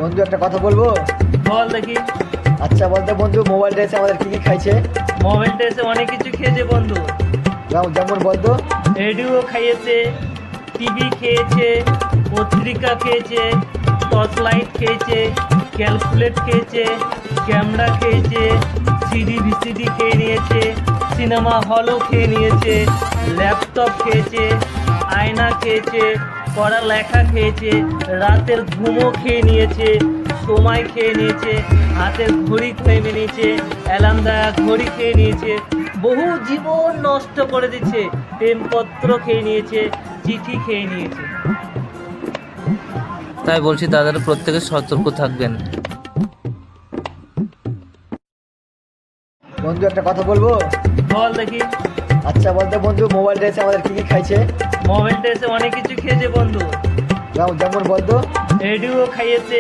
বন্ধু একটা কথা বলবো। বল দেখি। আচ্ছা বলতে বন্ধু, মোবাইলটা এসে আমাদের কি কি খাইছে? মোবাইলটা এসে অনেক কিছু খেয়েছে বন্ধু। যেমন বলতো। রেডিও খাইয়েছে, টিভি খেয়েছে, পত্রিকা খেয়েছে, টর্চ লাইট খেয়েছে, ক্যালকুলেট খেয়েছে, ক্যামেরা খেয়েছে, সিডি ভিসিডি খেয়ে নিয়েছে, সিনেমা হলও খেয়ে নিয়েছে, ল্যাপটপ খেয়েছে, আয়না খেয়েছে, পড়া লেখা খেয়েছে, রাতের ঘুমও খেয়ে নিয়েছে, সময় খেয়ে নিয়েছে, হাতের ঘড়ি খেয়ে নিয়েছে, অ্যালার্ম দেওয়া ঘড়ি খেয়ে নিয়েছে, বহু জীবন নষ্ট করে দিচ্ছে, প্রেমপত্র খেয়ে নিয়েছে, চিঠি খেয়ে নিয়েছে। তাই বলছি তাদের প্রত্যেকে সতর্ক থাকবেন। বন্ধু একটা কথা বলবো। বল দেখি। আচ্ছা বলতে বন্ধু, মোবাইলটা এসে আমাদের কি কি খাইছে? মোবাইলটা এসে অনেক কিছু খেয়েছে বন্ধু। যেমন বলতো। রেডিও খাইয়েছে,